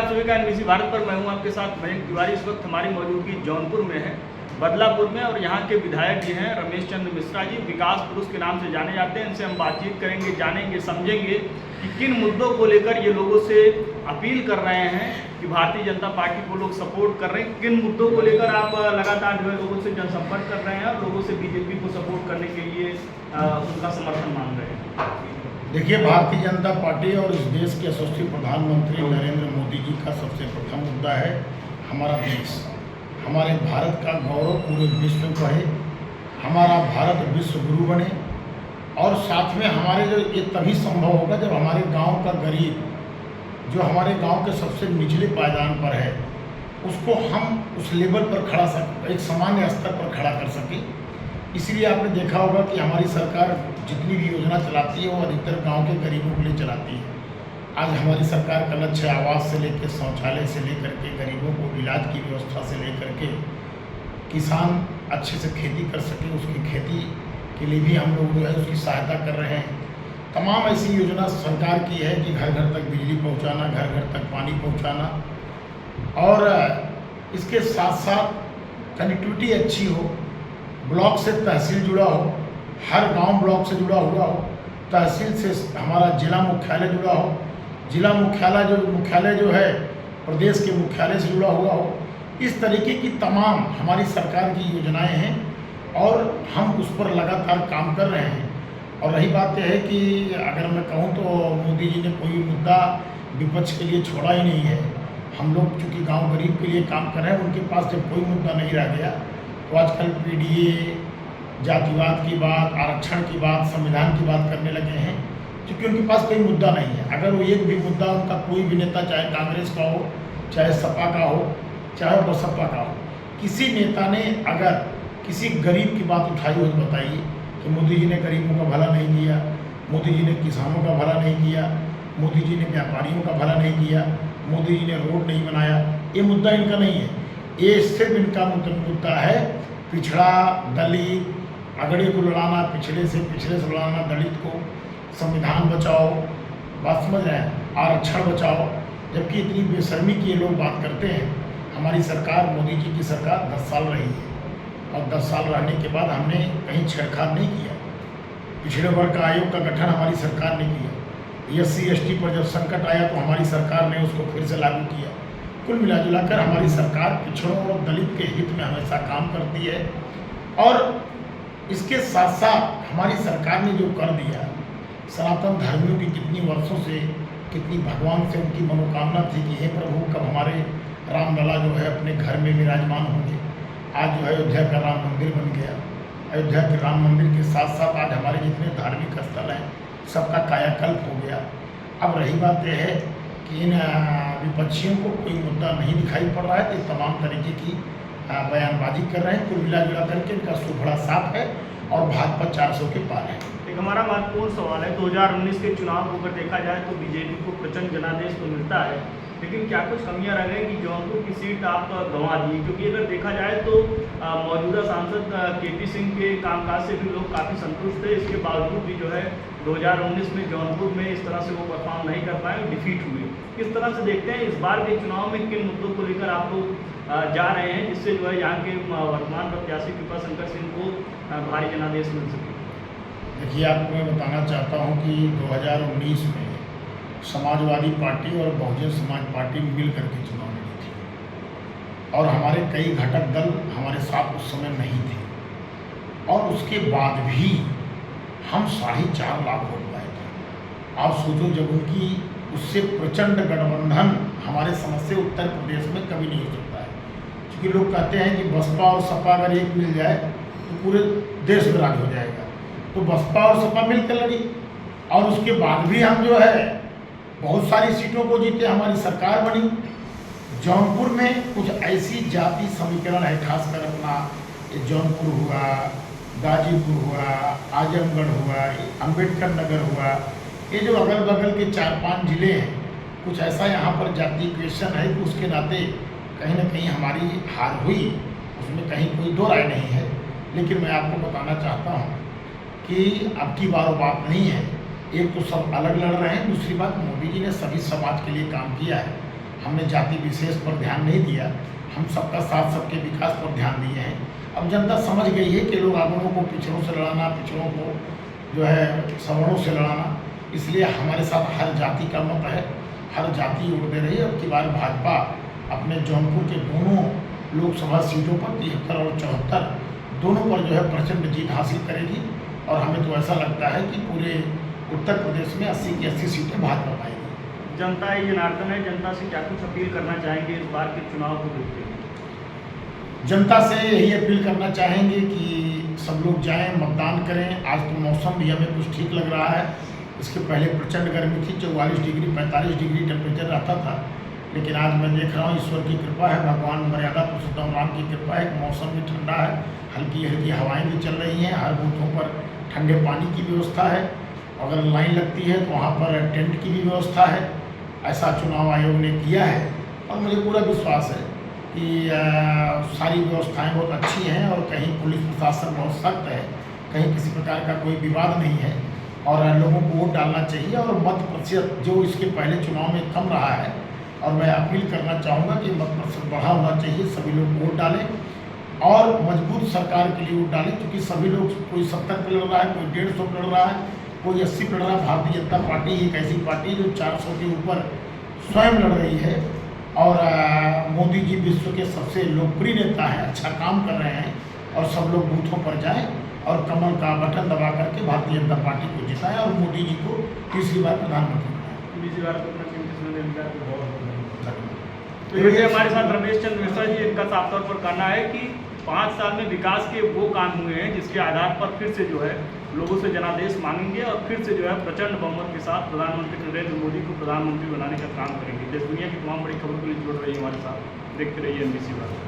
आप सभी का एनबीसी भारत पर। मैं हूं आपके साथ मयंक तिवारी। इस वक्त हमारी मौजूदगी जौनपुर में है, बदलापुर में, और यहाँ के विधायक जी हैं रमेश चंद्र मिश्रा जी, विकास पुरुष के नाम से जाने जाते हैं। इनसे हम बातचीत करेंगे, जानेंगे, समझेंगे कि किन मुद्दों को लेकर ये लोगों से अपील कर रहे हैं कि भारतीय जनता पार्टी को लोग सपोर्ट कर रहे हैं। किन मुद्दों को लेकर आप लगातार जो है लोगों से जनसंपर्क कर रहे हैं और लोगों से बीजेपी को सपोर्ट करने के लिए उनका समर्थन मांग रहे हैं। देखिए, भारतीय जनता पार्टी और इस देश के यशस्वी प्रधानमंत्री नरेंद्र मोदी जी का सबसे प्रथम मुद्दा है हमारा देश। हमारे भारत का गौरव पूरे विश्व में बढ़े, हमारा भारत विश्व गुरु बने, और साथ में हमारे जो ये तभी संभव होगा जब हमारे गांव का गरीब, जो हमारे गांव के सबसे निचले पायदान पर है, उसको हम उस लेवल पर खड़ा एक सामान्य स्तर पर खड़ा कर सकें। इसलिए आपने देखा होगा कि हमारी सरकार जितनी भी योजना चलाती है वो अधिकतर गांव के गरीबों के लिए चलाती है। आज हमारी सरकार का लक्ष्य आवास से लेकर शौचालय से लेकर के गरीबों को इलाज की व्यवस्था से लेकर के किसान अच्छे से खेती कर सके, उसकी खेती के लिए भी हम लोग जो है उसकी सहायता कर रहे हैं। तमाम ऐसी योजना सरकार की है कि घर घर तक बिजली पहुँचाना, घर घर तक पानी पहुँचाना, और इसके साथ साथ कनेक्टिविटी अच्छी हो, ब्लॉक से तहसील जुड़ा हो, हर गांव ब्लॉक से जुड़ा हुआ हो, तहसील से हमारा जिला मुख्यालय जुड़ा हो, जिला मुख्यालय जो है प्रदेश के मुख्यालय से जुड़ा हुआ हो। इस तरीके की तमाम हमारी सरकार की योजनाएं हैं और हम उस पर लगातार काम कर रहे हैं। और रही बात यह है कि अगर मैं कहूँ तो मोदी जी ने कोई मुद्दा विपक्ष के लिए छोड़ा ही नहीं है। हम लोग चूँकि गाँव गरीब के लिए काम कर रहे हैं, उनके पास जब कोई मुद्दा नहीं रह गया तो आजकल पीडीए, जातिवाद की बात, आरक्षण की बात, संविधान की बात करने लगे हैं, क्योंकि उनके पास कोई मुद्दा नहीं है। अगर वो एक भी मुद्दा उनका कोई भी नेता, चाहे कांग्रेस का हो, चाहे सपा का हो, चाहे बसपा का हो, किसी नेता ने अगर किसी गरीब की बात उठाई हो तो बताइए कि मोदी जी ने गरीबों का भला नहीं किया, मोदी जी ने किसानों का भला नहीं किया, मोदी जी ने व्यापारियों का भला नहीं किया, मोदी जी ने रोड नहीं बनाया। ये मुद्दा इनका नहीं है। ये सिर्फ इनका मुद्दा है पिछड़ा, दलित, अगड़े को लड़ाना, पिछड़े से लड़ाना, दलित को, संविधान बचाओ, बात समझ रहे हैं, आरक्षण बचाओ। जबकि इतनी बेशर्मी की ये लोग बात करते हैं। हमारी सरकार, मोदी जी की सरकार 10 साल रही है, और 10 साल रहने के बाद हमने कहीं छेड़छाड़ नहीं किया। पिछड़े वर्ग का आयोग का गठन हमारी सरकार ने किया। SC/ST पर जब संकट आया तो हमारी सरकार ने उसको फिर से लागू किया। कुल मिलाजुलाकर हमारी सरकार पिछड़ों और दलित के हित में हमेशा काम करती है। और इसके साथ साथ हमारी सरकार ने जो कर दिया, सनातन धर्मियों की कितनी वर्षों से, कितनी भगवान से उनकी मनोकामना थी कि हे प्रभु कब हमारे रामलला जो है अपने घर में विराजमान होंगे। आज जो है अयोध्या का राम मंदिर बन गया। अयोध्या के राम मंदिर के साथ साथ आज हमारे जितने धार्मिक स्थल हैं सबका कायाकल्प हो गया। अब रही बात यह है कि इन विपक्षियों को कोई मुद्दा नहीं दिखाई पड़ रहा है, तो तमाम तरीके की बयानबाजी कर रहे हैं। कुल मिला करके इनका सूत्र बड़ा साफ है और भाजपा 400 के पार है। एक हमारा महत्वपूर्ण सवाल है, 2019 के चुनाव को अगर देखा जाए तो बीजेपी को प्रचंड जनादेश तो मिलता है, लेकिन क्या कुछ कमियां रह गई कि जौनपुर की सीट आप गंवा दी? क्योंकि अगर देखा जाए तो मौजूदा सांसद KP सिंह के कामकाज से भी लोग काफ़ी संतुष्ट थे। इसके बावजूद भी जो है 2019 में जौनपुर में इस तरह से वो परफॉर्म नहीं कर पाए, डिफीट हुए। किस तरह से देखते हैं इस बार के चुनाव में किन मुद्दों को लेकर आप लोग जा रहे हैं, जिससे जो है यहाँ के वर्तमान प्रत्याशी कृपाशंकर सिंह को भारी जनादेश मिल सके? देखिए, आपको मैं बताना चाहता हूँ कि 2019 में समाजवादी पार्टी और बहुजन समाज पार्टी मिल करके चुनाव लड़ी थी, और हमारे कई घटक दल हमारे साथ उस समय नहीं थे, और उसके बाद भी हम 4.5 लाख वोट पाए थे। आप सोचो, जब उनकी उससे प्रचंड गठबंधन हमारे समझ से उत्तर प्रदेश में कभी नहीं हो सकता है। क्योंकि लोग कहते हैं कि बसपा और सपा अगर एक मिल जाए तो पूरे देश में राज हो जाएगा। तो बसपा और सपा मिलकर लड़ी, और उसके बाद भी हम जो है बहुत सारी सीटों को जीते, हमारी सरकार बनी। जौनपुर में कुछ ऐसी जाति समीकरण है, खासकर अपना जौनपुर हुआ, गाजीपुर हुआ, आजमगढ़ हुआ, अंबेडकर नगर हुआ, ये जो अगल बगल के 4-5 जिले हैं, कुछ ऐसा यहाँ पर जाति क्वेश्चन है कि उसके नाते कहीं ना कहीं हमारी हार हुई, उसमें कहीं कोई दो राय नहीं है। लेकिन मैं आपको बताना चाहता हूँ कि अब की बार वो बात नहीं है। एक तो सब अलग लड़ रहे हैं, दूसरी बात मोदी जी ने सभी समाज के लिए काम किया है। हमने जाति विशेष पर ध्यान नहीं दिया, हम सबका साथ सबके विकास पर ध्यान दिए हैं। अब जनता समझ गई है कि लोग अगड़ों को पिछड़ों से लड़ाना, पिछड़ों को जो है सवर्णों से लड़ाना, इसलिए हमारे साथ हर जाति का मत है, हर जाति वोट दे रही है। अब की बार भाजपा अपने जौनपुर के दोनों लोकसभा सीटों पर 73 और 74 दोनों पर जो है प्रचंड जीत हासिल करेगी और हमें तो ऐसा लगता है कि पूरे उत्तर प्रदेश में 80 की 80 सीटें भाजपा पाएगी। जनता ही जनार्दन है, जनता से क्या कुछ अपील करना चाहेंगे इस बार के चुनाव को देखते हुए? जनता से यही अपील करना चाहेंगे कि सब लोग जाएं, मतदान करें। आज तो मौसम भी हमें कुछ ठीक लग रहा है। इसके पहले प्रचंड गर्मी थी, 44 डिग्री 45 डिग्री टेम्परेचर रहता था, लेकिन आज मैं देख रहा हूँ ईश्वर की कृपा है, भगवान मर्यादा पुरुषोत्तम राम की कृपा है कि मौसम भी ठंडा है, हल्की हल्की हवाएं भी चल रही हैं। हर बूथों पर ठंडे पानी की व्यवस्था है, अगर लाइन लगती है तो वहाँ पर टेंट की भी व्यवस्था है। ऐसा चुनाव आयोग ने किया है और मुझे पूरा विश्वास है कि सारी व्यवस्थाएं बहुत अच्छी हैं और कहीं पुलिस प्रशासन बहुत सख्त है, कहीं किसी प्रकार का कोई विवाद नहीं है और लोगों को वोट डालना चाहिए। और मत प्रतिशत जो इसके पहले चुनाव में कम रहा है, और मैं अपील करना चाहूँगा कि मत प्रतिशत बढ़ा होना चाहिए, सभी लोग वोट डालें और मजबूत सरकार के लिए वोट डालें, क्योंकि सभी लोग, कोई 70 पे लड़ रहा है, कोई 150 पे लड़ रहा है, कोई 80 पे लड़ रहा है। भारतीय जनता पार्टी एक ऐसी पार्टी है जो 400 के ऊपर स्वयं लड़ रही है और मोदी जी विश्व के सबसे लोकप्रिय नेता हैं, अच्छा काम कर रहे हैं और सब लोग बूथों पर जाएं और कमल का बटन दबा करके भारतीय जनता पार्टी को जिताएं और मोदी जी को तीसरी बार प्रधानमंत्री बनाएं। तीसरी बार को अपना कीमती समय देने का बहुत धन्यवाद। तो ये हमारे साथ रमेश चंद्र मिश्रा जी, इनका साफ तौर पर कहना है कि 5 साल में विकास के वो काम हुए हैं जिसके आधार पर फिर से जो है लोगों से जनादेश मांगेंगे और फिर से जो है प्रचंड बहुमत के साथ प्रधानमंत्री नरेंद्र मोदी को प्रधानमंत्री बनाने का काम करेंगे। देश दुनिया की तमाम बड़ी खबरों के लिए जुड़ रही है हमारे साथ, देखते रहिए NBC भारत।